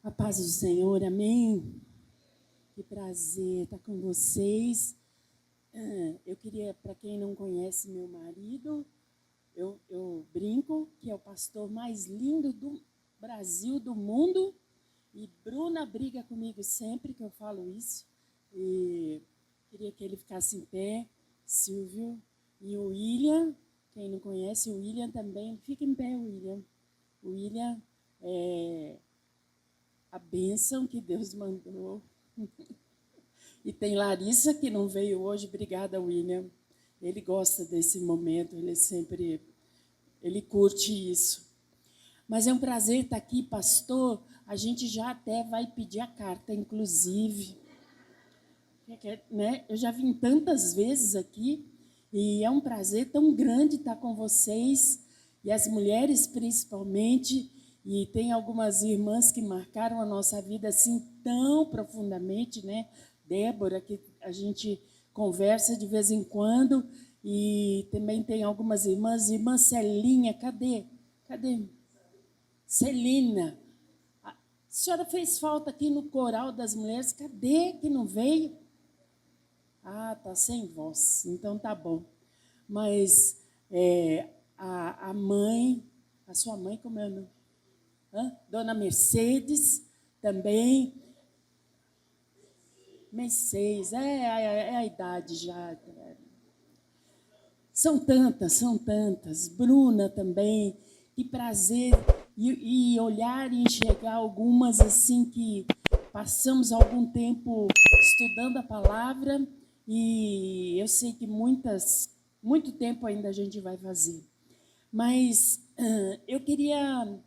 A paz do Senhor, amém? Que prazer estar com vocês. Eu queria, para quem não conhece meu marido, eu brinco que é o pastor mais lindo do Brasil, do mundo. E Bruna briga comigo sempre que eu falo isso. E queria que ele ficasse em pé, Silvio. E o William, quem não conhece, o William também. Fica em pé, William. O William é a bênção que Deus mandou. E tem Larissa, que não veio hoje. Obrigada, William. Ele gosta desse momento, ele curte isso. Mas é um prazer estar aqui, pastor. A gente já até vai pedir a carta, inclusive. Né? Eu já vim tantas vezes aqui e é um prazer tão grande estar com vocês, e as mulheres principalmente. E tem algumas irmãs que marcaram a nossa vida assim tão profundamente, né? Débora, que a gente conversa de vez em quando, e também tem algumas irmãs. Irmã Celinha, cadê? Celina. A senhora fez falta aqui no coral das mulheres, cadê que não veio? Ah, tá sem voz, então tá bom. Mas a mãe, a sua mãe, como é o nome? Dona Mercedes, também. Mês 6, é a idade já. São tantas. Bruna também. Que prazer. E olhar e enxergar algumas assim que passamos algum tempo estudando a palavra, e eu sei que muito tempo ainda a gente vai fazer. Mas eu queria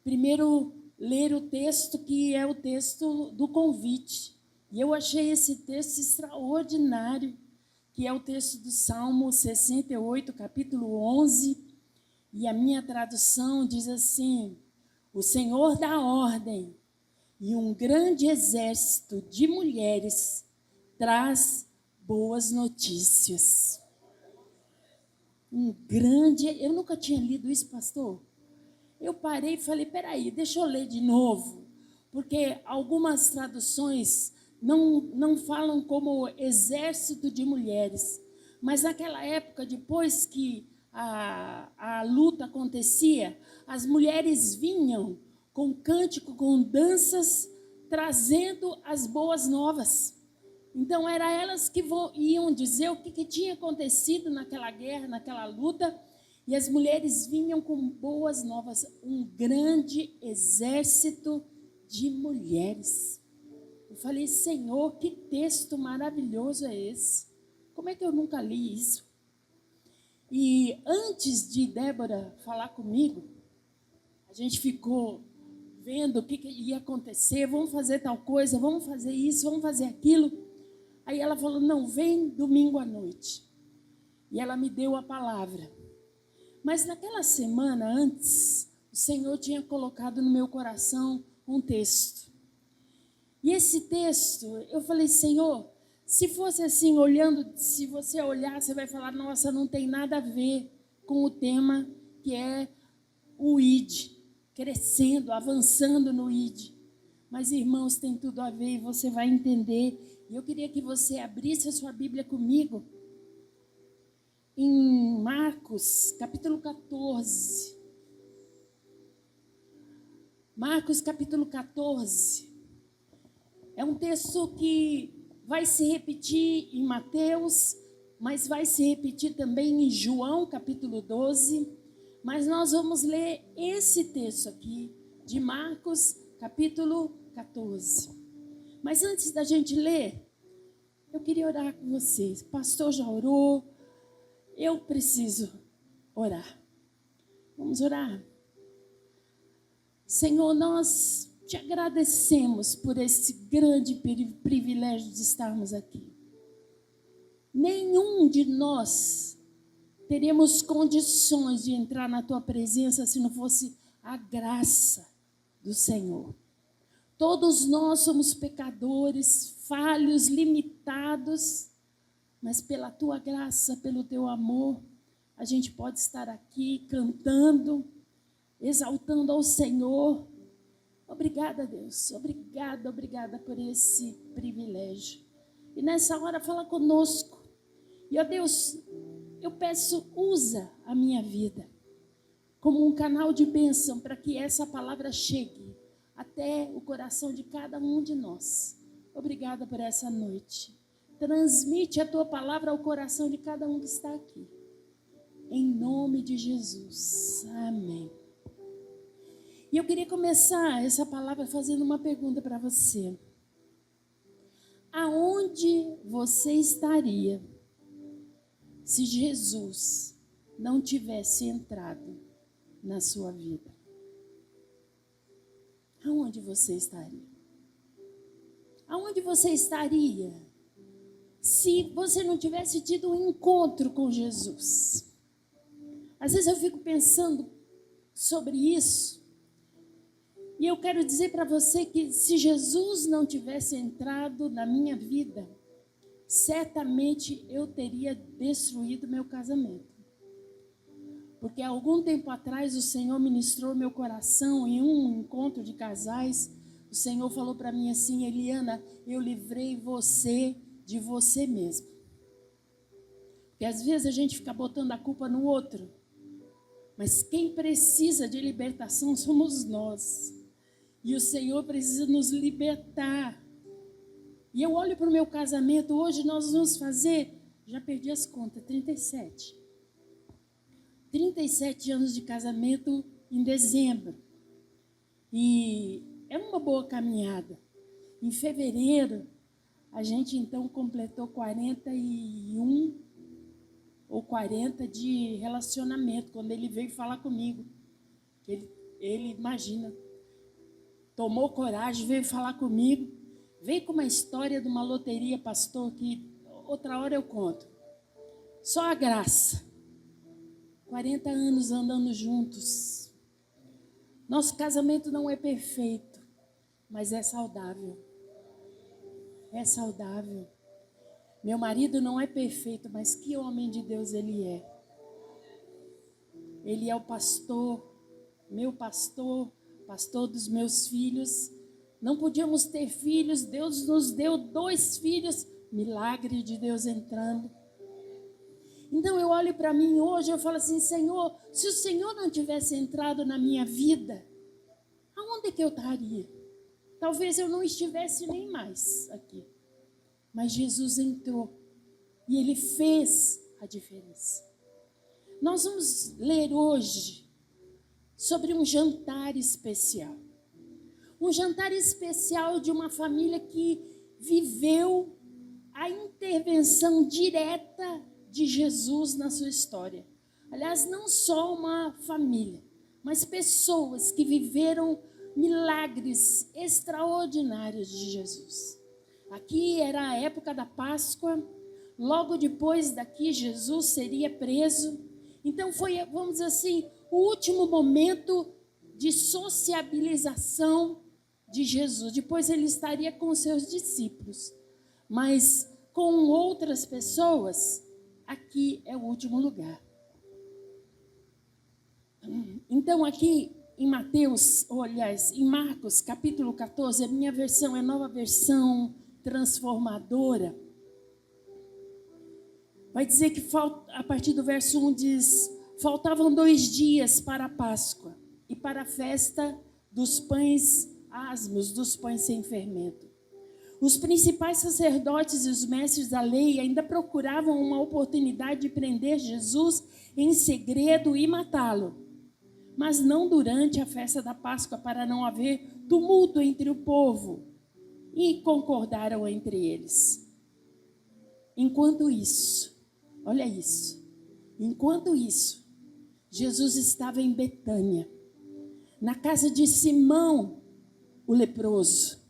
primeiro ler o texto, que é o texto do convite. E eu achei esse texto extraordinário, que é o texto do Salmo 68, capítulo 11. E a minha tradução diz assim: o Senhor dá ordem, e um grande exército de mulheres traz boas notícias. Eu nunca tinha lido isso, pastor. Eu parei e falei, peraí, deixa eu ler de novo, porque algumas traduções não falam como exército de mulheres, mas naquela época, depois que a luta acontecia, as mulheres vinham com cântico, com danças, trazendo as boas novas. Então, eram elas que iam dizer o que tinha acontecido naquela guerra, naquela luta. E as mulheres vinham com boas novas, um grande exército de mulheres. Eu falei, Senhor, que texto maravilhoso é esse? Como é que eu nunca li isso? E antes de Débora falar comigo, a gente ficou vendo o que ia acontecer. Vamos fazer tal coisa, vamos fazer isso, vamos fazer aquilo. Aí ela falou, não, vem domingo à noite. E ela me deu a palavra. Mas naquela semana antes, o Senhor tinha colocado no meu coração um texto. E esse texto, eu falei, Senhor, se fosse assim, se você olhar, você vai falar, nossa, não tem nada a ver com o tema que é o ID, crescendo, avançando no ID. Mas, irmãos, tem tudo a ver e você vai entender. E eu queria que você abrisse a sua Bíblia comigo em Marcos, capítulo 14. Marcos, capítulo 14. É um texto que vai se repetir em Mateus, mas vai se repetir também em João, capítulo 12. Mas nós vamos ler esse texto aqui, de Marcos, capítulo 14. Mas antes da gente ler, eu queria orar com vocês. O pastor já orou, eu preciso orar. Vamos orar? Senhor, nós te agradecemos por esse grande privilégio de estarmos aqui. Nenhum de nós teríamos condições de entrar na tua presença se não fosse a graça do Senhor. Todos nós somos pecadores, falhos, limitados, mas pela tua graça, pelo teu amor, a gente pode estar aqui cantando, exaltando ao Senhor. Obrigada, Deus. Obrigada, obrigada por esse privilégio. E nessa hora fala conosco. E, ó Deus, eu peço, usa a minha vida como um canal de bênção para que essa palavra chegue até o coração de cada um de nós. Obrigada por essa noite. Transmite a tua palavra ao coração de cada um que está aqui. Em nome de Jesus. Amém. E eu queria começar essa palavra fazendo uma pergunta para você. Aonde você estaria se Jesus não tivesse entrado na sua vida? Aonde você estaria? Aonde você estaria se você não tivesse tido um encontro com Jesus? Às vezes eu fico pensando sobre isso. E eu quero dizer para você que se Jesus não tivesse entrado na minha vida, certamente eu teria destruído meu casamento. Porque há algum tempo atrás o Senhor ministrou meu coração em um encontro de casais. O Senhor falou para mim assim: Eliana, eu livrei você de você mesma. Porque às vezes a gente fica botando a culpa no outro. Mas quem precisa de libertação somos nós. E o Senhor precisa nos libertar. E eu olho para o meu casamento, hoje nós vamos fazer, já perdi as contas, 37 anos de casamento em dezembro. E é uma boa caminhada. Em fevereiro, a gente então completou 41 ou 40 de relacionamento, quando ele veio falar comigo. Ele imagina, tomou coragem, veio falar comigo, veio com uma história de uma loteria, pastor, que outra hora eu conto. Só a graça. 40 anos andando juntos. Nosso casamento não é perfeito, mas é saudável. É saudável. Meu marido não é perfeito, mas que homem de Deus ele é. Ele é o pastor, meu pastor, pastor dos meus filhos. Não podíamos ter filhos, Deus nos deu 2 filhos. Milagre de Deus entrando. Então eu olho para mim hoje, eu falo assim: Senhor, se o Senhor não tivesse entrado na minha vida, aonde que eu estaria? Talvez eu não estivesse nem mais aqui. Mas Jesus entrou e Ele fez a diferença. Nós vamos ler hoje sobre um jantar especial. Um jantar especial de uma família que viveu a intervenção direta de Jesus na sua história. Aliás, não só uma família, mas pessoas que viveram milagres extraordinários de Jesus. Aqui era a época da Páscoa, logo depois daqui Jesus seria preso. Então foi, vamos dizer assim, o último momento de sociabilização de Jesus. Depois ele estaria com seus discípulos, mas com outras pessoas, aqui é o último lugar. Então aqui em Mateus, ou aliás, em Marcos, capítulo 14, a minha versão é Nova Versão Transformadora. Vai dizer que a partir do verso 1 diz: faltavam 2 dias para a Páscoa e para a festa dos pães asmos, dos pães sem fermento. Os principais sacerdotes e os mestres da lei ainda procuravam uma oportunidade de prender Jesus em segredo e matá-lo, mas não durante a festa da Páscoa, para não haver tumulto entre o povo, e concordaram entre eles. Enquanto isso, olha isso, enquanto isso, Jesus estava em Betânia, na casa de Simão, o leproso.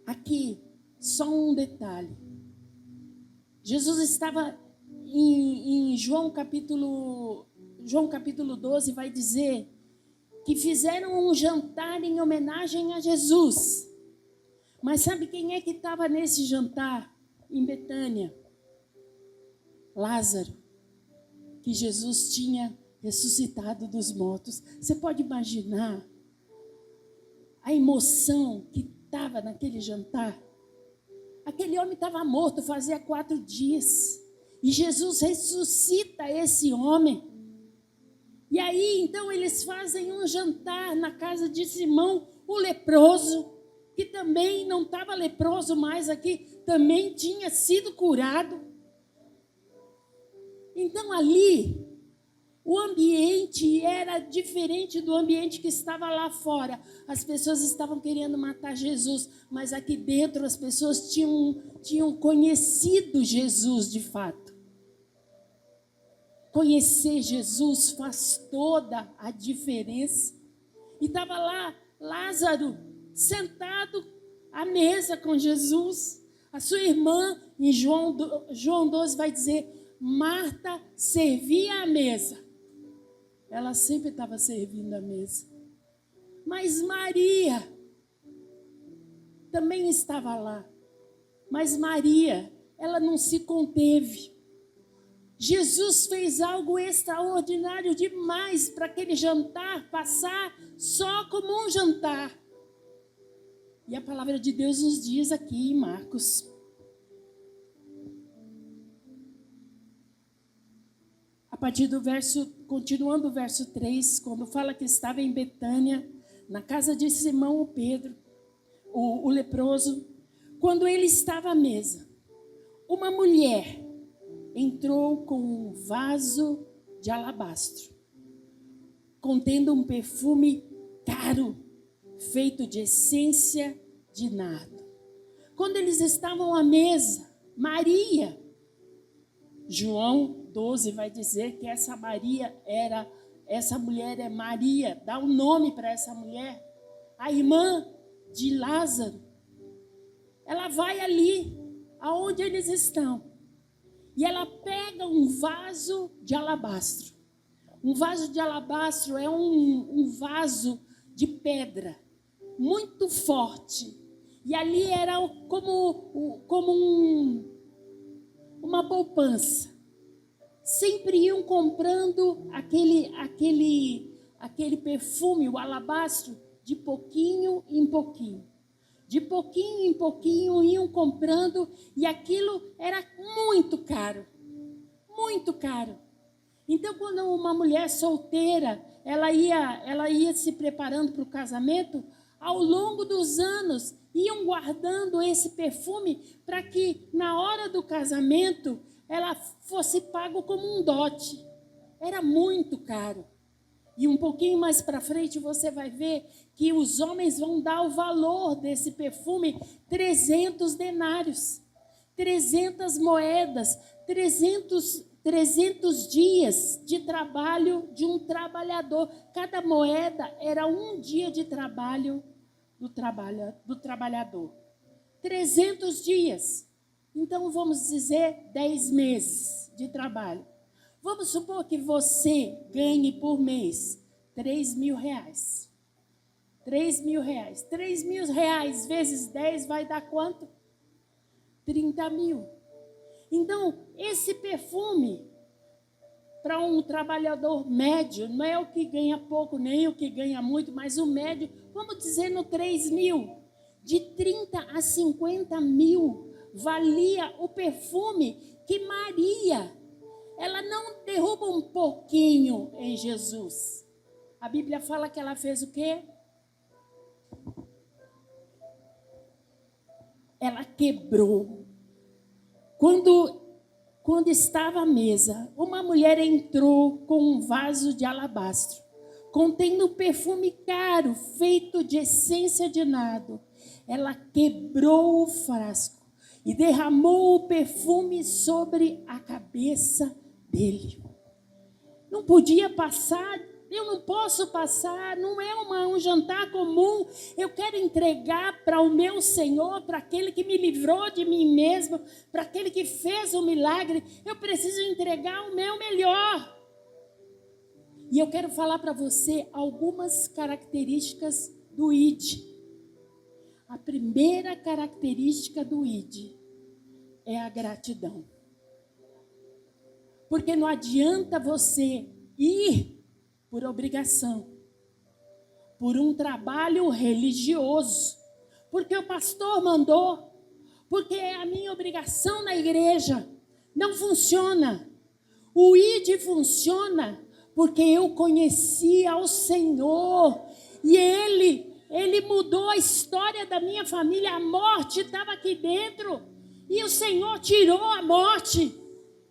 Aqui, só um detalhe. Jesus estava em João capítulo 12, vai dizer que fizeram um jantar em homenagem a Jesus. Mas sabe quem é que estava nesse jantar em Betânia? Lázaro, que Jesus tinha ressuscitado dos mortos. Você pode imaginar a emoção que estava naquele jantar? Aquele homem estava morto fazia 4 dias. E Jesus ressuscita esse homem. E aí, então, eles fazem um jantar na casa de Simão, o leproso, que também não estava leproso mais aqui, também tinha sido curado. Então, ali, o ambiente era diferente do ambiente que estava lá fora. As pessoas estavam querendo matar Jesus, mas aqui dentro as pessoas tinham conhecido Jesus de fato. Conhecer Jesus faz toda a diferença. E estava lá Lázaro sentado à mesa com Jesus. A sua irmã, em João 12, vai dizer: Marta servia a mesa. Ela sempre estava servindo a mesa. Mas Maria também estava lá. Mas Maria, ela não se conteve. Jesus fez algo extraordinário demais para aquele jantar passar só como um jantar. E a palavra de Deus nos diz aqui em Marcos. A partir do verso, continuando o verso 3, quando fala que estava em Betânia, na casa de Simão o Pedro, o leproso, quando ele estava à mesa, uma mulher entrou com um vaso de alabastro, contendo um perfume caro, feito de essência de nardo. Quando eles estavam à mesa, Maria, João 12 vai dizer que essa mulher é Maria, dá um nome para essa mulher, a irmã de Lázaro. Ela vai ali, aonde eles estão, e ela pega um vaso de alabastro. Um vaso de alabastro é um vaso de pedra, muito forte. E ali era como uma poupança. Sempre iam comprando aquele perfume, o alabastro, de pouquinho em pouquinho. De pouquinho em pouquinho iam comprando, e aquilo era muito caro. Muito caro. Então, quando uma mulher solteira, ela ia se preparando para o casamento, ao longo dos anos, iam guardando esse perfume para que, na hora do casamento, ela fosse pago como um dote. Era muito caro. E um pouquinho mais para frente você vai ver que os homens vão dar o valor desse perfume, 300 denários, 300 moedas, 300 dias de trabalho de um trabalhador. Cada moeda era um dia de trabalho do trabalhador. 300 dias. Então vamos dizer 10 meses de trabalho. Vamos supor que você ganhe por mês R$3.000. R$3.000. R$3.000 vezes 10 vai dar quanto? 30 mil. Então, esse perfume, para um trabalhador médio, não é o que ganha pouco, nem o que ganha muito, mas o médio, vamos dizer no 3 mil. De 30 a 50 mil valia o perfume que Maria, ela não derruba um pouquinho em Jesus. A Bíblia fala que ela fez o quê? Ela quebrou. Quando estava à mesa, uma mulher entrou com um vaso de alabastro, contendo um perfume caro, feito de essência de nardo. Ela quebrou o frasco e derramou o perfume sobre a cabeça dele. Não podia passar, eu não posso passar, não é um jantar comum. Eu quero entregar para o meu Senhor, para aquele que me livrou de mim mesmo, para aquele que fez o milagre. Eu preciso entregar o meu melhor. E eu quero falar para você algumas características do ID. A primeira característica do ID é a gratidão. Porque não adianta você ir por obrigação, por um trabalho religioso, porque o pastor mandou, porque é a minha obrigação na igreja. Não funciona. O ID funciona porque eu conheci ao Senhor e Ele mudou a história da minha família. A morte estava aqui dentro e o Senhor tirou a morte.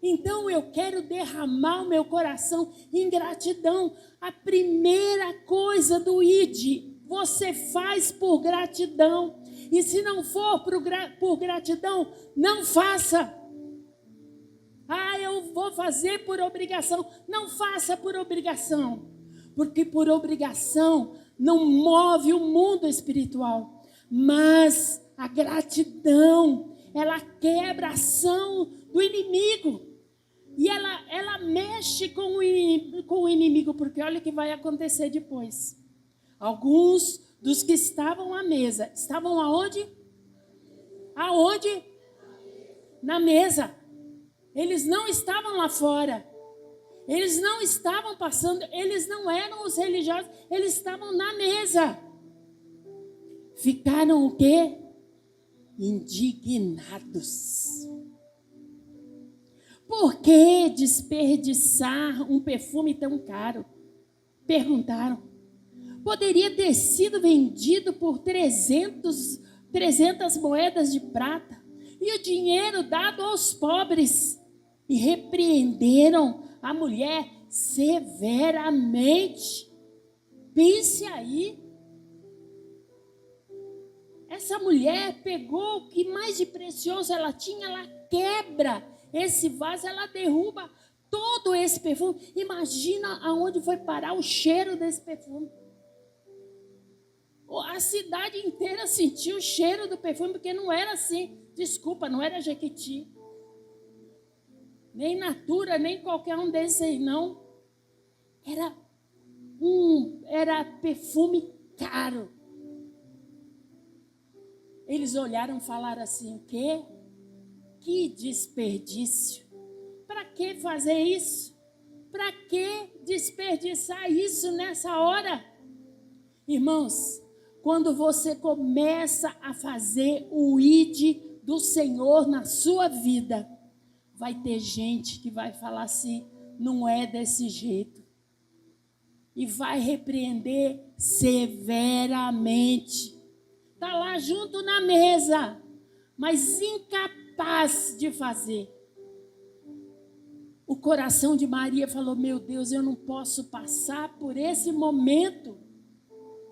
Então eu quero derramar o meu coração em gratidão. A primeira coisa do ID, você faz por gratidão. E se não for por gratidão, não faça. Eu vou fazer por obrigação. Não faça por obrigação. Porque por obrigação não move o mundo espiritual. Mas a gratidão, ela quebra a ação do inimigo. E ela mexe com o inimigo, porque olha o que vai acontecer depois. Alguns dos que estavam à mesa, estavam aonde? Aonde? Na mesa. Eles não estavam lá fora. Eles não estavam passando, eles não eram os religiosos, eles estavam na mesa. Ficaram o quê? Indignados. Por que desperdiçar um perfume tão caro? Perguntaram. Poderia ter sido vendido por 300 moedas de prata e o dinheiro dado aos pobres. E repreenderam a mulher severamente. Pense aí. Essa mulher pegou o que mais de precioso ela tinha, ela quebra esse vaso, ela derruba todo esse perfume. Imagina aonde foi parar o cheiro desse perfume. A cidade inteira sentiu o cheiro do perfume, porque não era assim. Desculpa, não era Jequiti. Nem Natura, nem qualquer um desses aí, não. Era perfume caro. Eles olharam e falaram assim, o quê? Que desperdício. Para que fazer isso? Para que desperdiçar isso nessa hora? Irmãos, quando você começa a fazer o ID do Senhor na sua vida, vai ter gente que vai falar assim, não é desse jeito. E vai repreender severamente. Está lá junto na mesa, mas incapaz de fazer. O coração de Maria falou, meu Deus, eu não posso passar por esse momento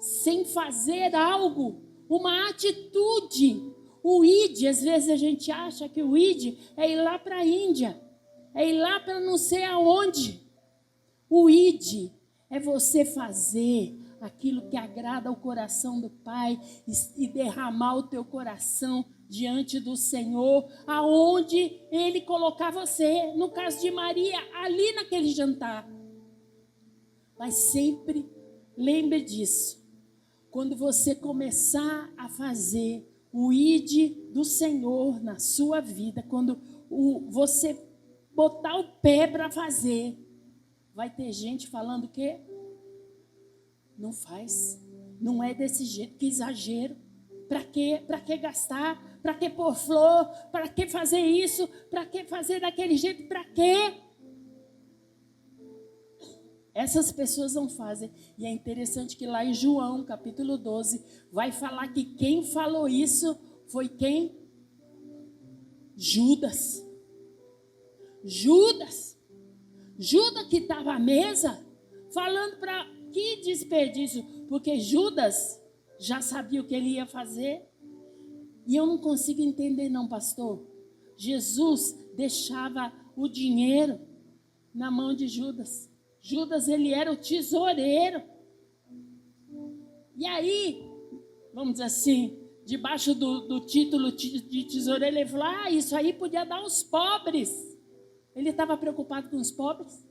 sem fazer algo, uma atitude. O ID, às vezes a gente acha que o ID é ir lá para a Índia, é ir lá para não sei aonde. O ID é você fazer aquilo que agrada ao coração do Pai e derramar o teu coração diante do Senhor, aonde Ele colocar você. No caso de Maria, ali naquele jantar. Mas sempre lembre disso. Quando você começar a fazer o ID do Senhor na sua vida, quando você botar o pé para fazer, vai ter gente falando que não faz, não é desse jeito, que exagero. Para quê? Para que gastar? Para que pôr flor? Para que fazer isso? Para que fazer daquele jeito? Para quê? Essas pessoas não fazem. E é interessante que lá em João, capítulo 12, vai falar que quem falou isso foi quem? Judas. Judas que estava à mesa, falando para que desperdício, porque Judas já sabia o que ele ia fazer. E eu não consigo entender não, pastor. Jesus deixava o dinheiro na mão de Judas. Judas, ele era o tesoureiro. E aí, vamos dizer assim, debaixo do título de tesoureiro, ele falou, isso aí podia dar aos pobres. Ele estava preocupado com os pobres?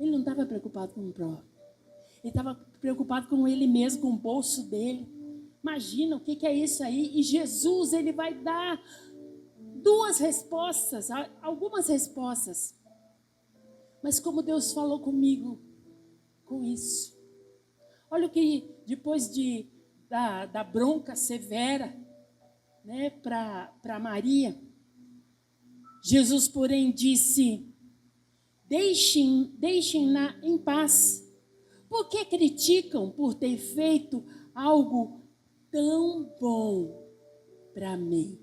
Ele não estava preocupado com o pobre. Ele estava preocupado com ele mesmo, com o bolso dele. Imagina o que é isso aí. E Jesus, ele vai dar duas respostas, algumas respostas. Mas como Deus falou comigo, com isso. Olha o que, depois da bronca severa, né, para Maria, Jesus, porém, disse: deixem-na em paz. Por que criticam por ter feito algo tão bom para mim?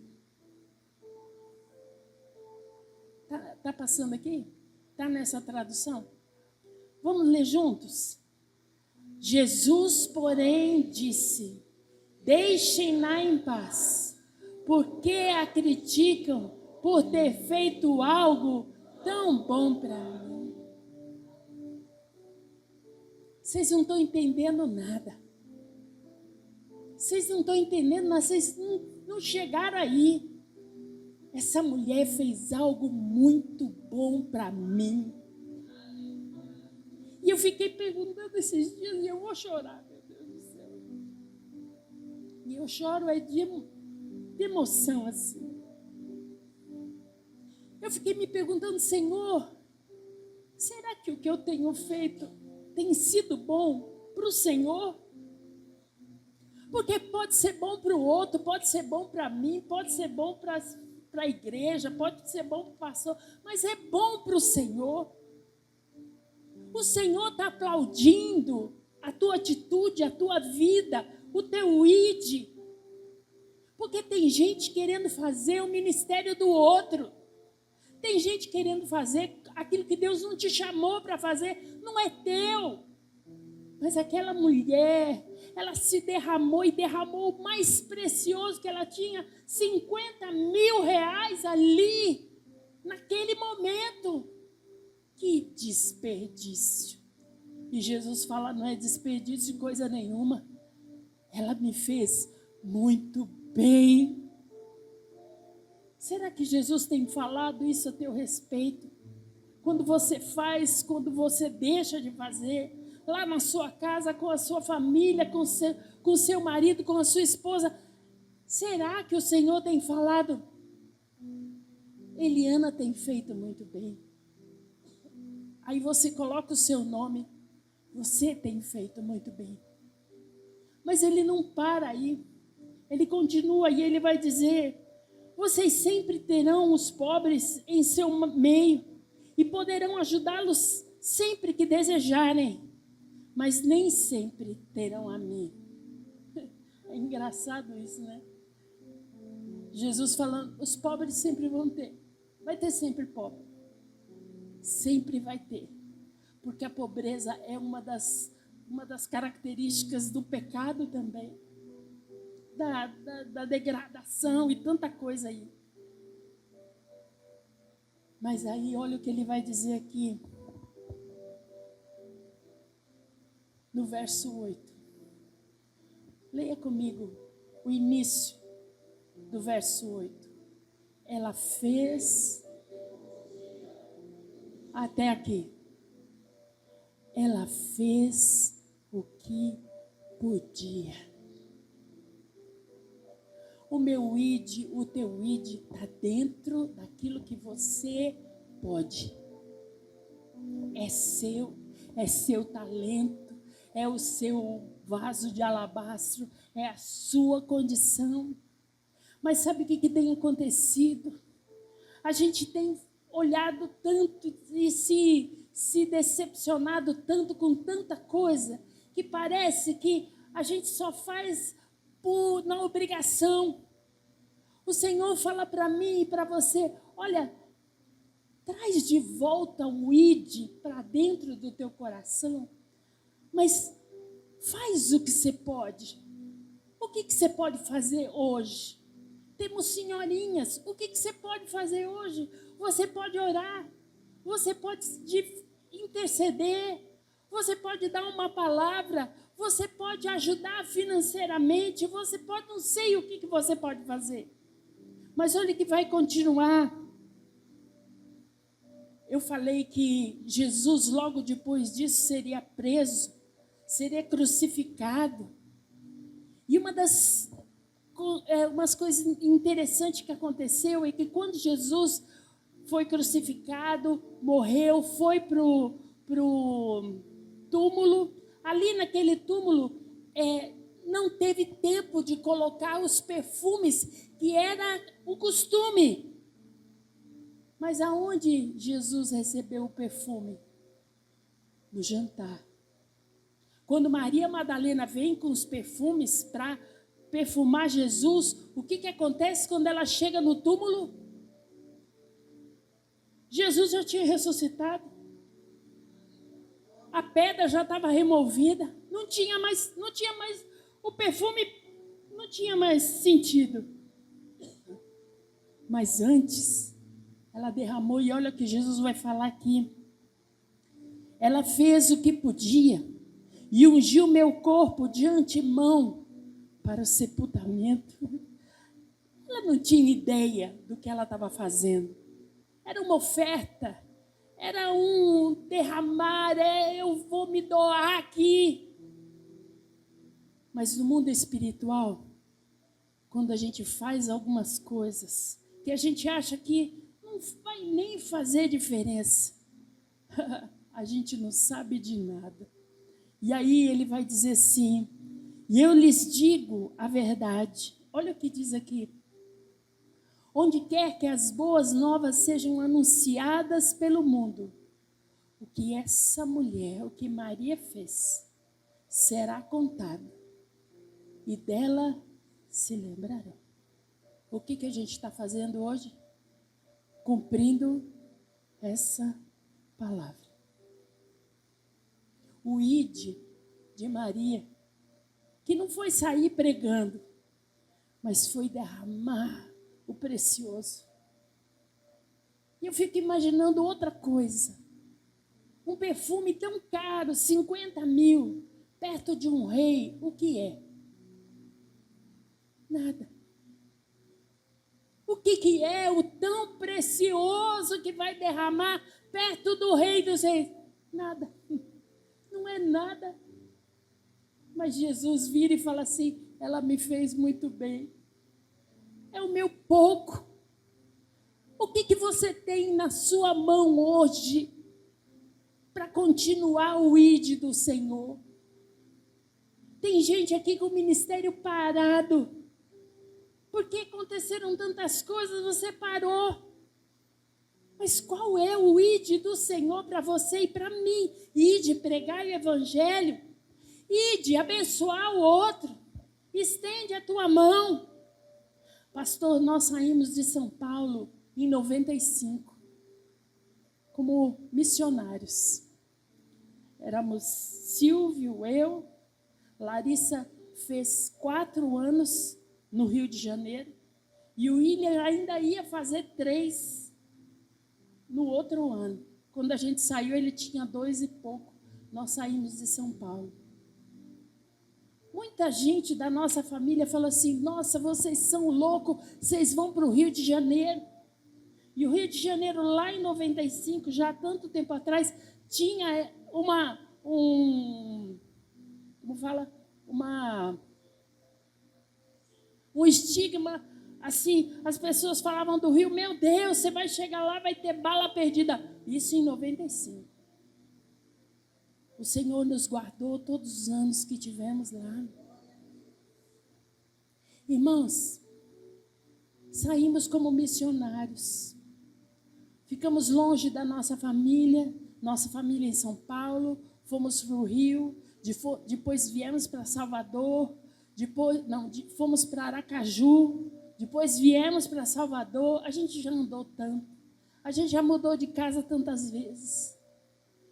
Tá passando aqui? Tá nessa tradução? Vamos ler juntos? Jesus, porém, disse: deixem-na em paz. Por que a criticam por ter feito algo tão bom para mim? Vocês não estão entendendo nada. Vocês não estão entendendo, mas vocês não chegaram aí. Essa mulher fez algo muito bom para mim. E eu fiquei perguntando esses dias, e eu vou chorar, meu Deus do céu. E eu choro de emoção, assim. Eu fiquei me perguntando: Senhor, será que o que eu tenho feito tem sido bom para o Senhor? Porque pode ser bom para o outro, pode ser bom para mim, pode ser bom para a igreja, pode ser bom para o pastor, mas é bom para o Senhor. O Senhor está aplaudindo a tua atitude, a tua vida, o teu id. Porque tem gente querendo fazer o ministério do outro. Tem gente querendo fazer aquilo que Deus não te chamou para fazer, não é teu. Mas aquela mulher, ela se derramou e derramou o mais precioso que ela tinha, 50 mil reais ali, naquele momento. Que desperdício. E Jesus fala: não é desperdício de coisa nenhuma. Ela me fez muito bem. Será que Jesus tem falado isso a teu respeito? Quando você faz, quando você deixa de fazer, lá na sua casa, com a sua família, com o seu marido, com a sua esposa, será que o Senhor tem falado? Eliana tem feito muito bem. Aí você coloca o seu nome, você tem feito muito bem. Mas ele não para aí, ele continua e ele vai dizer: vocês sempre terão os pobres em seu meio e poderão ajudá-los sempre que desejarem, mas nem sempre terão a mim. É engraçado isso, né? Jesus falando: os pobres sempre vão ter, vai ter sempre pobre. Sempre vai ter, porque a pobreza é uma das características do pecado também, da degradação e tanta coisa aí. Mas aí olha o que ele vai dizer aqui, no verso 8. Leia comigo o início do verso 8. Ela fez... Até aqui. Ela fez o que podia. O meu id, o teu id está dentro daquilo que você pode. É seu talento, é o seu vaso de alabastro, é a sua condição. Mas sabe o que tem acontecido? A gente tem olhado tanto e se decepcionado tanto com tanta coisa, que parece que a gente só faz na obrigação. O Senhor fala para mim e para você: olha, traz de volta o id para dentro do teu coração, mas faz o que você pode. O que você pode fazer hoje? Temos senhorinhas, o que você pode fazer hoje? Você pode orar, você pode interceder, você pode dar uma palavra, você pode ajudar financeiramente, você pode, não sei o que você pode fazer. Mas olha que vai continuar. Eu falei que Jesus, logo depois disso, seria preso, seria crucificado. E umas coisas interessantes que aconteceu é que quando Jesus foi crucificado, morreu, foi pro túmulo. Ali naquele túmulo, não teve tempo de colocar os perfumes, que era o costume. Mas aonde Jesus recebeu o perfume? No jantar. Quando Maria Madalena vem com os perfumes para perfumar Jesus, o que acontece quando ela chega no túmulo? Jesus já tinha ressuscitado. A pedra já estava removida. Não tinha mais, o perfume não tinha mais sentido. Mas antes, ela derramou, e olha o que Jesus vai falar aqui. Ela fez o que podia e ungiu meu corpo de antemão para o sepultamento. Ela não tinha ideia do que ela estava fazendo. Era uma oferta, era um derramar, eu vou me doar aqui. Mas no mundo espiritual, quando a gente faz algumas coisas que a gente acha que não vai nem fazer diferença, a gente não sabe de nada. E aí ele vai dizer assim, e eu lhes digo a verdade. Olha o que diz aqui. Onde quer que as boas novas sejam anunciadas pelo mundo, o que essa mulher, o que Maria fez, será contado. E dela se lembrarão. O que a gente está fazendo hoje? Cumprindo essa palavra. O ide de Maria, que não foi sair pregando, mas foi derramar o precioso. E eu fico imaginando outra coisa. Um perfume tão caro, 50 mil, perto de um rei, o que é? Nada. O que é o tão precioso que vai derramar perto do rei dos reis? Nada. Não é nada. Mas Jesus vira e fala assim, ela me fez muito bem. É o meu pouco. O que você tem na sua mão hoje para continuar o ID do Senhor? Tem gente aqui com o ministério parado. Porque aconteceram tantas coisas, você parou. Mas qual é o ID do Senhor para você e para mim? ID, pregar o evangelho. ID, abençoar o outro. Estende a tua mão. Pastor, nós saímos de São Paulo em 95, como missionários. Éramos Silvio, eu, Larissa fez 4 anos no Rio de Janeiro, e o William ainda ia fazer 3 no outro ano. Quando a gente saiu, ele tinha 2 e pouco. Nós saímos de São Paulo. Muita gente da nossa família falou assim, nossa, vocês são loucos, vocês vão para o Rio de Janeiro. E o Rio de Janeiro, lá em 95, já há tanto tempo atrás, tinha um estigma, assim, as pessoas falavam do Rio, meu Deus, você vai chegar lá, vai ter bala perdida. Isso em 95. O Senhor nos guardou todos os anos que tivemos lá. Irmãos, saímos como missionários. Ficamos longe da nossa família em São Paulo, fomos para o Rio, depois viemos para Salvador, fomos para Aracaju, depois viemos para Salvador. A gente já andou tanto, a gente já mudou de casa tantas vezes.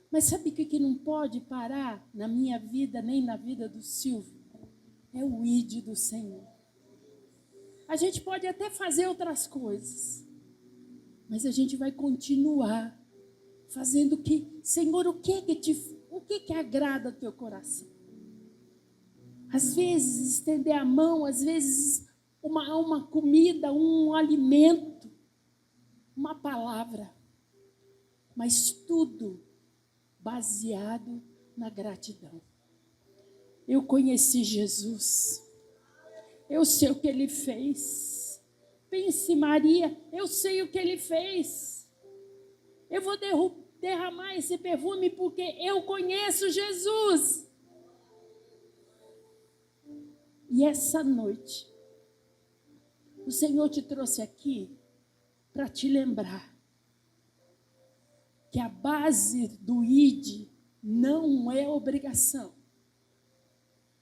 Mas sabe o que não pode parar na minha vida, nem na vida do Silvio? É o ID do Senhor. A gente pode até fazer outras coisas, mas a gente vai continuar fazendo o que, Senhor, o que agrada ao teu coração? Às vezes estender a mão, às vezes uma comida, um alimento, uma palavra, mas tudo baseado na gratidão. Eu conheci Jesus, eu sei o que Ele fez. Pense, Maria, eu sei o que Ele fez. Eu vou derramar esse perfume porque eu conheço Jesus. E essa noite, o Senhor te trouxe aqui para te lembrar que a base do ID não é obrigação,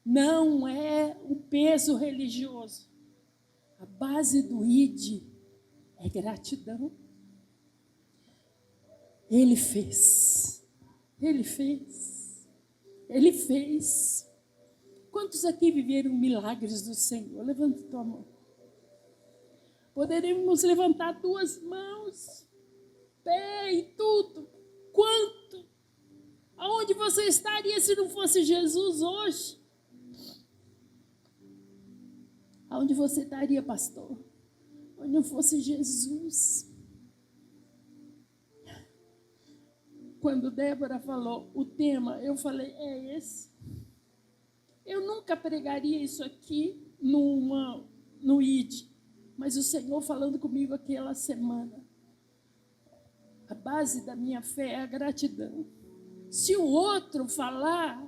não é o peso religioso. A base do ID é gratidão. Ele fez, Ele fez, Ele fez. Quantos aqui viveram milagres do Senhor? Levanta tua mão. Poderíamos levantar 2 mãos, pé e tudo. Quanto? Aonde você estaria se não fosse Jesus hoje? Aonde você estaria, pastor? Onde não fosse Jesus. Quando Débora falou o tema, eu falei, é esse. Eu nunca pregaria isso aqui no ID, mas o Senhor falando comigo aquela semana. A base da minha fé é a gratidão. Se o outro falar,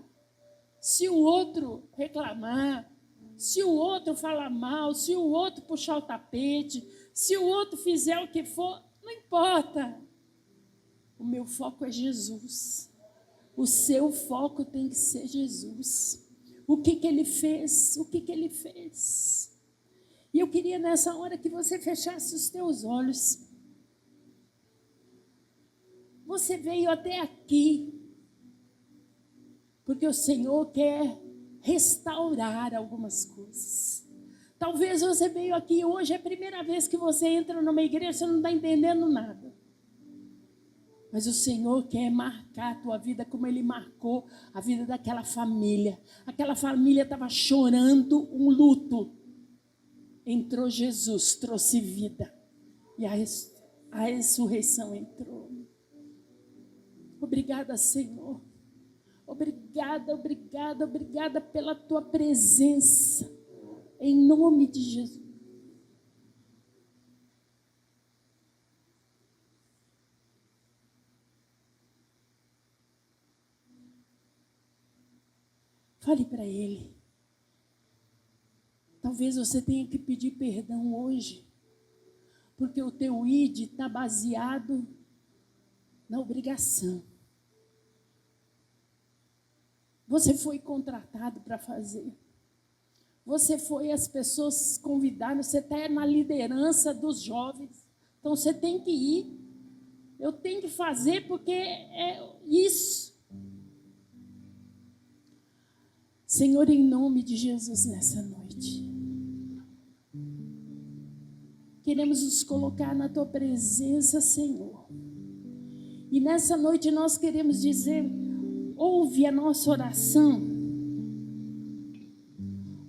se o outro reclamar, se o outro falar mal, se o outro puxar o tapete, se o outro fizer o que for, não importa. O meu foco é Jesus. O seu foco tem que ser Jesus. O que Ele fez? O que Ele fez? E eu queria nessa hora que você fechasse os teus olhos. Você veio até aqui porque o Senhor quer restaurar algumas coisas. Talvez você veio aqui hoje, é a primeira vez que você entra numa igreja, você não está entendendo nada. Mas o Senhor quer marcar a tua vida como Ele marcou a vida daquela família. Aquela família estava chorando um luto. Entrou Jesus, trouxe vida. E a ressurreição entrou. Obrigada, Senhor. Obrigada, obrigada, obrigada pela tua presença. Em nome de Jesus. Fale para Ele. Talvez você tenha que pedir perdão hoje, porque o teu ID está baseado na obrigação. Você foi contratado para fazer. Você foi, as pessoas convidaram, você está na liderança dos jovens. Então você tem que ir. Eu tenho que fazer porque é isso. Senhor, em nome de Jesus, nessa noite, queremos nos colocar na tua presença, Senhor. E nessa noite nós queremos dizer, ouve a nossa oração.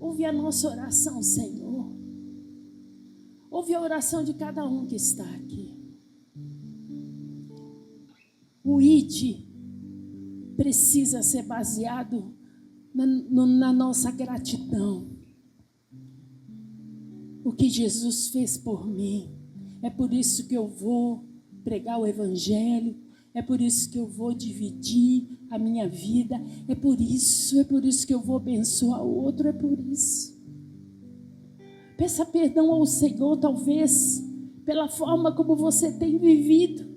Ouve a nossa oração, Senhor. Ouve a oração de cada um que está aqui. O ID precisa ser baseado na nossa gratidão. O que Jesus fez por mim. É por isso que eu vou pregar o Evangelho. É por isso que eu vou dividir a minha vida. É por isso que eu vou abençoar o outro. É por isso. Peça perdão ao Senhor, talvez, pela forma como você tem vivido.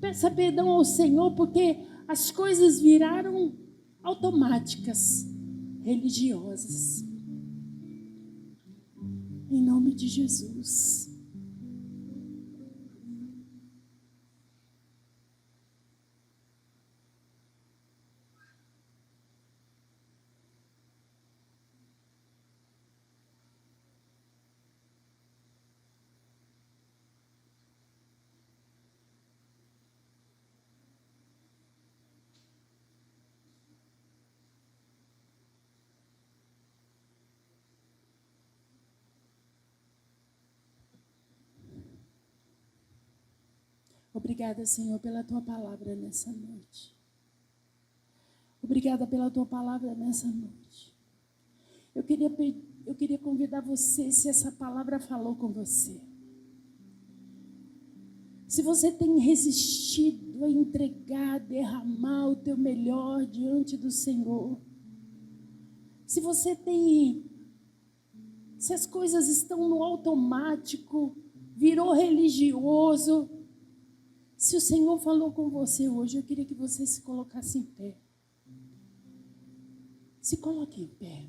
Peça perdão ao Senhor, porque as coisas viraram automáticas, religiosas. Em nome de Jesus. Obrigada, Senhor, pela tua palavra nessa noite. Obrigada pela tua palavra nessa noite. Eu queria convidar você, se essa palavra falou com você. Se você tem resistido disposto a entregar, derramar o teu melhor diante do Senhor. Se você tem, se as coisas estão no automático, virou religioso, se o Senhor falou com você hoje, eu queria que você se colocasse em pé. Se coloque em pé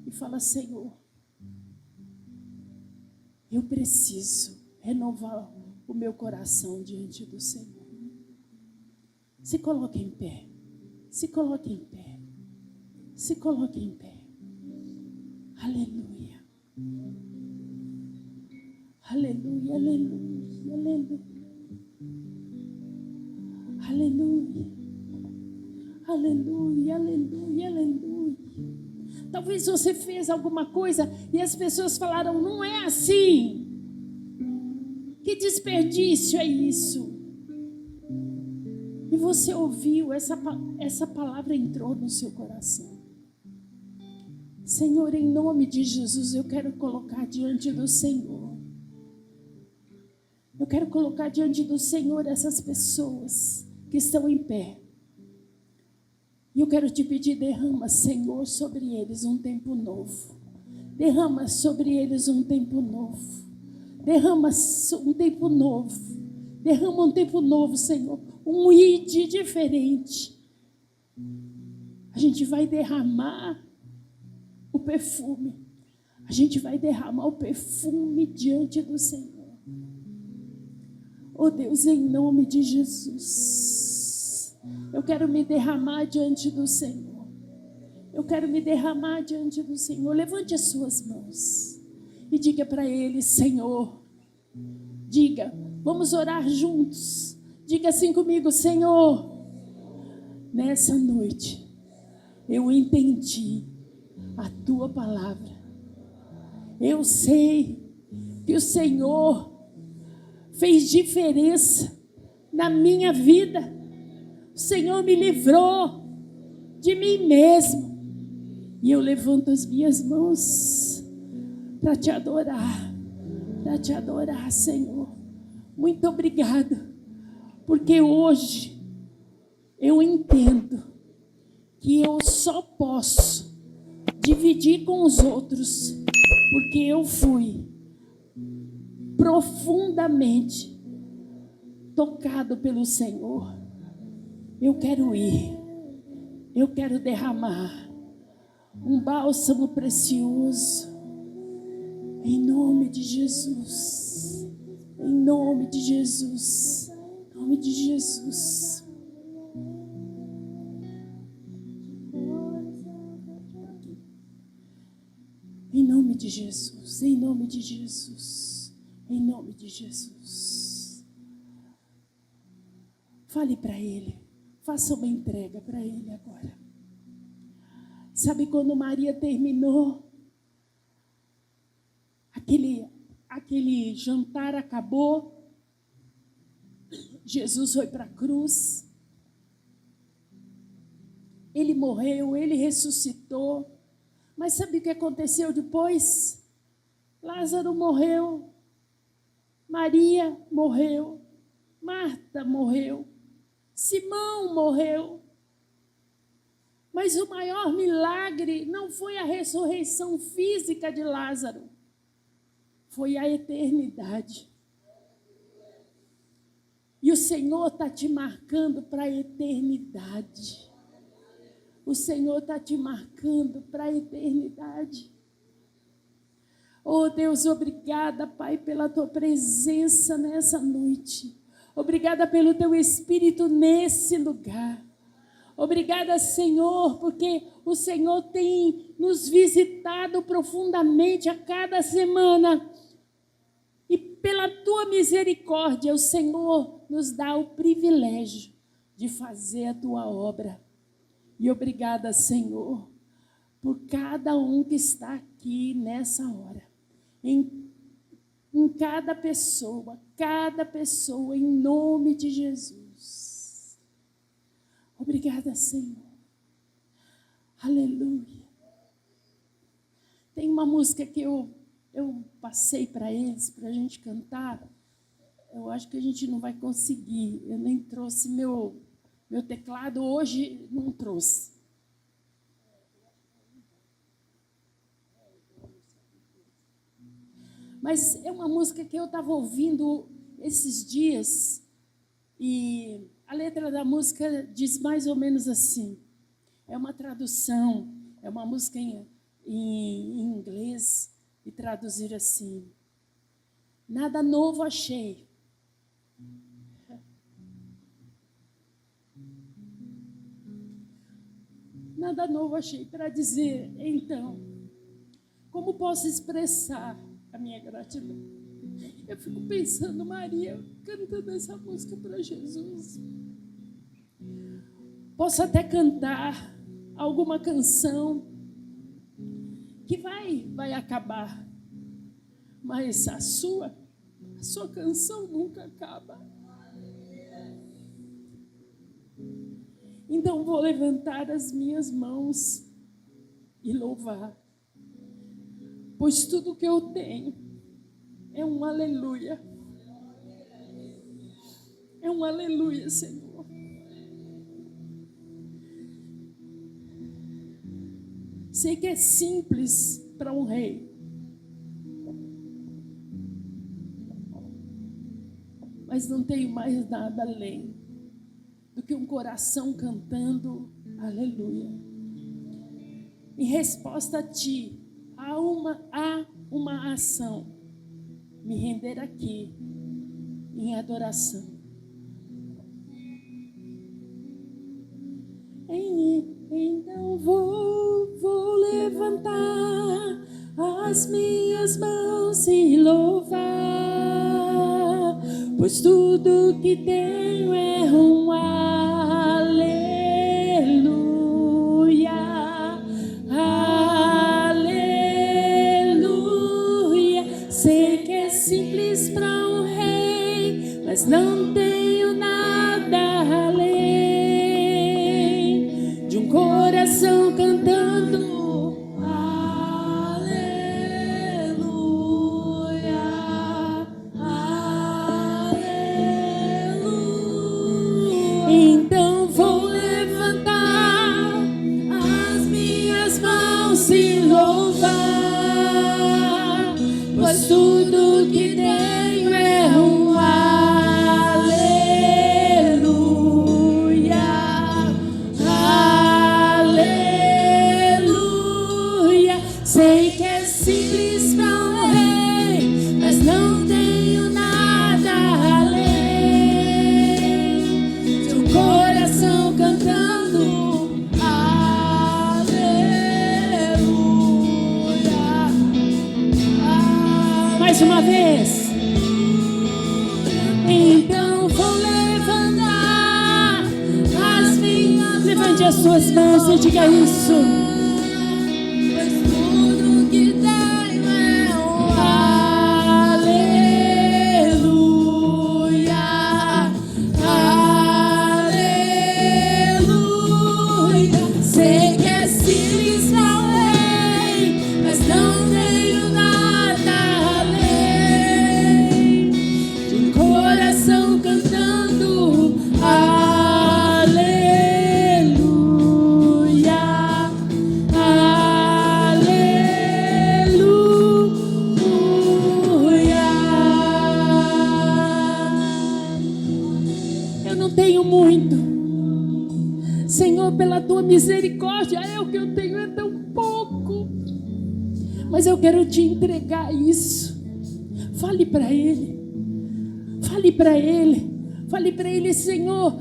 e fala: Senhor, eu preciso renovar o meu coração diante do Senhor. Se coloque em pé, se coloque em pé, se coloque em pé. Aleluia, aleluia, aleluia, aleluia. Aleluia, aleluia, aleluia, aleluia. Talvez você fez alguma coisa e as pessoas falaram: não é assim. Que desperdício é isso? E você ouviu, essa palavra entrou no seu coração. Senhor, em nome de Jesus, eu quero colocar diante do Senhor. Eu quero colocar diante do Senhor essas pessoas que estão em pé. E eu quero te pedir: derrama, Senhor, sobre eles um tempo novo. Derrama sobre eles um tempo novo. Derrama um tempo novo. Derrama um tempo novo, Senhor. Um ide diferente. A gente vai derramar o perfume. A gente vai derramar o perfume diante do Senhor. Oh Deus, em nome de Jesus, eu quero me derramar diante do Senhor. Eu quero me derramar diante do Senhor. Levante as suas mãos e diga para Ele: Senhor, diga, vamos orar juntos. Diga assim comigo: Senhor, nessa noite eu entendi a Tua palavra. Eu sei que o Senhor fez diferença na minha vida. O Senhor me livrou de mim mesmo. E eu levanto as minhas mãos para te adorar. Para te adorar, Senhor. Muito obrigada. Porque hoje eu entendo que eu só posso dividir com os outros porque eu fui profundamente tocado pelo Senhor. Eu quero ir, eu quero derramar um bálsamo precioso em nome de Jesus, em nome de Jesus, em nome de Jesus. Em nome de Jesus, em nome de Jesus, em nome de Jesus. Fale para Ele, faça uma entrega para Ele agora. Sabe quando Maria terminou, aquele jantar acabou, Jesus foi para a cruz, Ele morreu, Ele ressuscitou. Mas sabe o que aconteceu depois? Lázaro morreu, Maria morreu, Marta morreu, Simão morreu. Mas o maior milagre não foi a ressurreição física de Lázaro, foi a eternidade. E o Senhor está te marcando para a eternidade. O Senhor está te marcando para a eternidade. Oh Deus, obrigada, Pai, pela Tua presença nessa noite. Obrigada pelo Teu Espírito nesse lugar. Obrigada, Senhor, porque o Senhor tem nos visitado profundamente a cada semana. E pela Tua misericórdia, o Senhor nos dá o privilégio de fazer a Tua obra. E obrigada, Senhor, por cada um que está aqui nessa hora. Em cada pessoa, em nome de Jesus. Obrigada, Senhor. Aleluia. Tem uma música que eu passei para eles, para a gente cantar. Eu acho que a gente não vai conseguir. Eu nem trouxe meu teclado hoje, não trouxe. Mas é uma música que eu estava ouvindo esses dias e a letra da música diz mais ou menos assim. É uma tradução, é uma música em inglês e traduzir assim. Nada novo achei. Nada novo achei para dizer, então, como posso expressar a minha gratidão? Eu fico pensando, Maria, cantando essa música para Jesus. Posso até cantar alguma canção que vai acabar, mas a sua canção nunca acaba. Então vou levantar as minhas mãos e louvar, pois tudo que eu tenho é um aleluia. É um aleluia, Senhor. Sei que é simples para um rei, mas não tenho mais nada além do que um coração cantando aleluia. Em resposta a ti, há uma ação, me render aqui em adoração. Então vou levantar as minhas mãos e louvar, pois tudo que tenho é um aleluia, aleluia. Sei que é simples para um rei, mas não tenho nada além de um coração cantando então vou levantar as minhas mãos e louvar, pois tudo que tenho é um aleluia, aleluia. Sei que é simples para um rei, mas não tenho nada além de um coração cantando aleluia. Mais uma vez. Então vou levantar as minhas. Levante as suas mãos e diga isso. Senhor, pela tua misericórdia, o que eu tenho é tão pouco, mas eu quero te entregar isso. Fale para Ele, fale para Ele, fale para Ele: Senhor,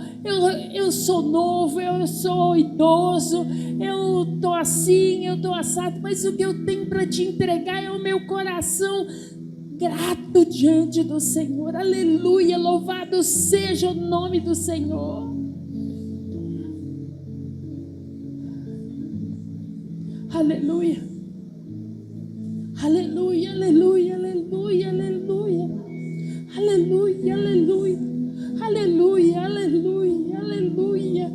eu sou novo, eu sou idoso, eu estou assim, eu estou assado, mas o que eu tenho para te entregar é o meu coração grato diante do Senhor. Aleluia, louvado seja o nome do Senhor. Aleluia, aleluia, aleluia, aleluia, aleluia, aleluia, aleluia, aleluia, aleluia, aleluia,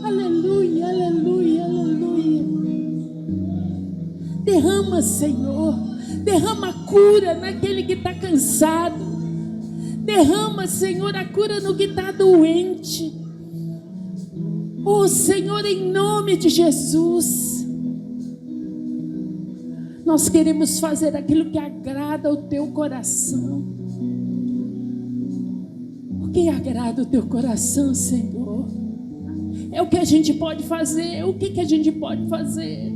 aleluia, aleluia, aleluia. Derrama, Senhor, derrama cura naquele que está cansado, Derrama, Senhor, a cura no que está doente. Oh, Senhor, em nome de Jesus. Nós queremos fazer aquilo que agrada ao teu coração. O que agrada o teu coração, Senhor? É o que a gente pode fazer. O que a gente pode fazer?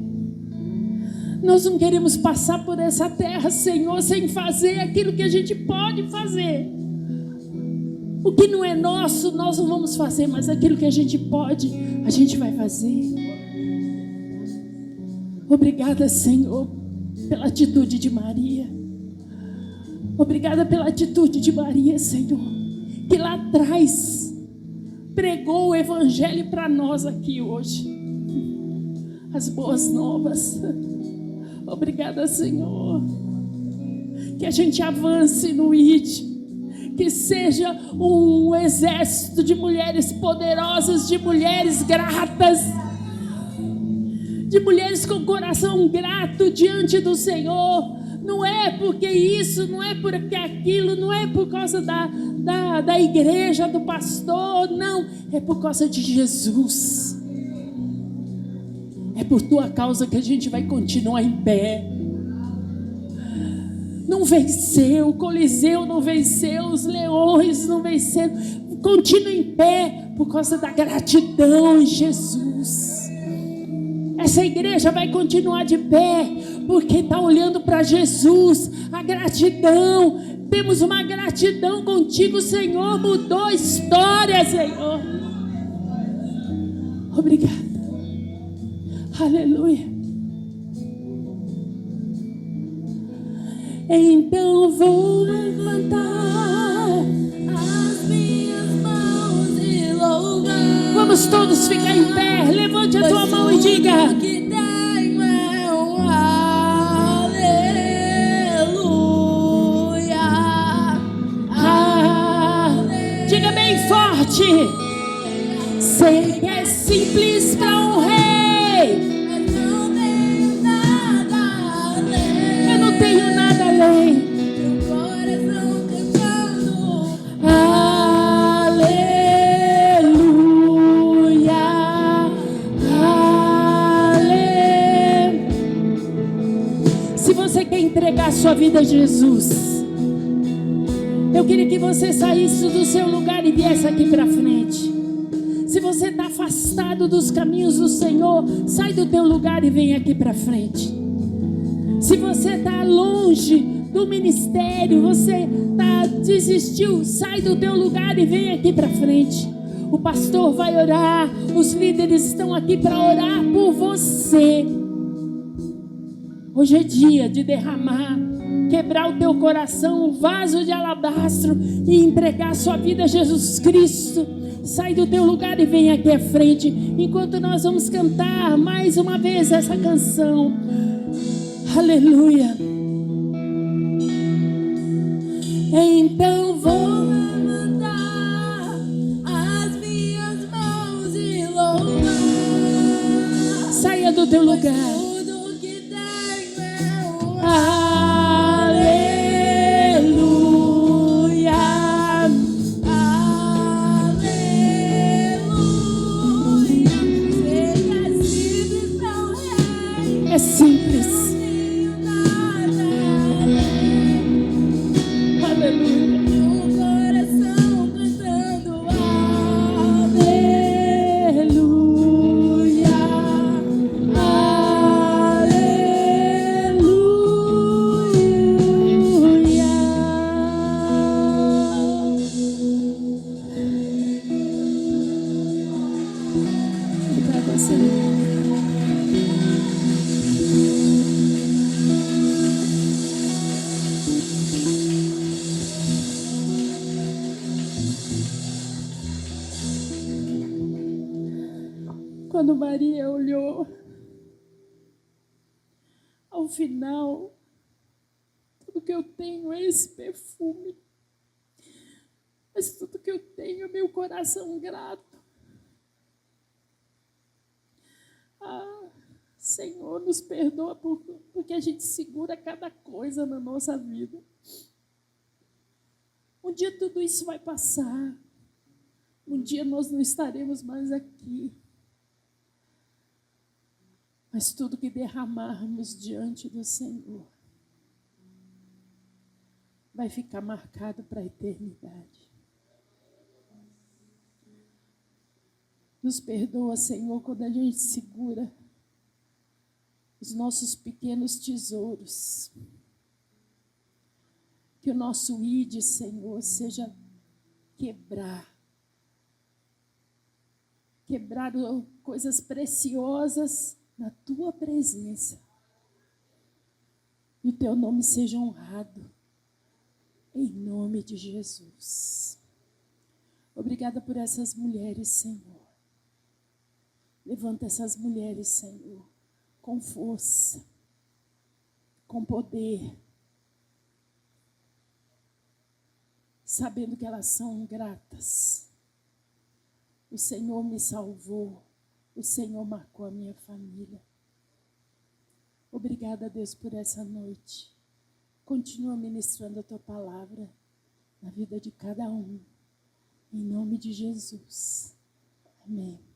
Nós não queremos passar por essa terra, Senhor, sem fazer aquilo que a gente pode fazer. O que não é nosso, nós não vamos fazer, mas aquilo que a gente pode, a gente vai fazer. Obrigada, Senhor, pela atitude de Maria. Obrigada pela atitude de Maria, Senhor, que lá atrás pregou o evangelho para nós aqui hoje. As boas novas. Obrigada, Senhor. Que a gente avance no ID. Que seja um exército de mulheres poderosas, de mulheres gratas, de mulheres com coração grato diante do Senhor. Não é porque isso, não é porque aquilo, não é por causa da igreja, do pastor, não. É por causa de Jesus. É por tua causa que a gente vai continuar em pé. Não venceu, o Coliseu não venceu, os leões não venceram. Continua em pé por causa da gratidão em Jesus. Essa igreja vai continuar de pé porque está olhando para Jesus. A gratidão, temos uma gratidão contigo, Senhor. Mudou a história, Senhor. Obrigada. Aleluia. Então vou levantar as minhas mãos e louvar. Vamos todos ficar em pé. Levante a tua mão e diga: que tenho é um aleluia. Diga bem forte. Sei que é simples para um rei. Teu coração cantando aleluia, aleluia. Se você quer entregar sua vida a Jesus, eu queria que você saísse do seu lugar e viesse aqui para frente. Se você está afastado dos caminhos do Senhor, sai do teu lugar e vem aqui para frente. Se você está longe do ministério, você desistiu, sai do teu lugar e vem aqui para frente. O pastor vai orar, os líderes estão aqui para orar por você. Hoje é dia de derramar, quebrar o teu coração, um vaso de alabastro e entregar sua vida a Jesus Cristo. Sai do teu lugar e vem aqui à frente, enquanto nós vamos cantar mais uma vez essa canção. Aleluia. Então vou levantar as minhas mãos e louvar. Saia do teu lugar. Tudo que tenho é o aleluia. Aleluia. É simples. Quando Maria olhou ao final, tudo que eu tenho é esse perfume, mas tudo que eu tenho é meu coração grato. Senhor, nos perdoa porque a gente segura cada coisa na nossa vida. Um dia tudo isso vai passar. Um dia nós não estaremos mais aqui. Mas tudo que derramarmos diante do Senhor vai ficar marcado para a eternidade. Nos perdoa, Senhor, quando a gente segura os nossos pequenos tesouros. Que o nosso ide, Senhor, seja quebrar coisas preciosas na tua presença. E o teu nome seja honrado, em nome de Jesus. Obrigada por essas mulheres, Senhor. Levanta essas mulheres, Senhor, com força, com poder, sabendo que elas são gratas. O Senhor me salvou, o Senhor marcou a minha família. Obrigada, Deus, por essa noite. Continua ministrando a tua palavra na vida de cada um. Em nome de Jesus. Amém.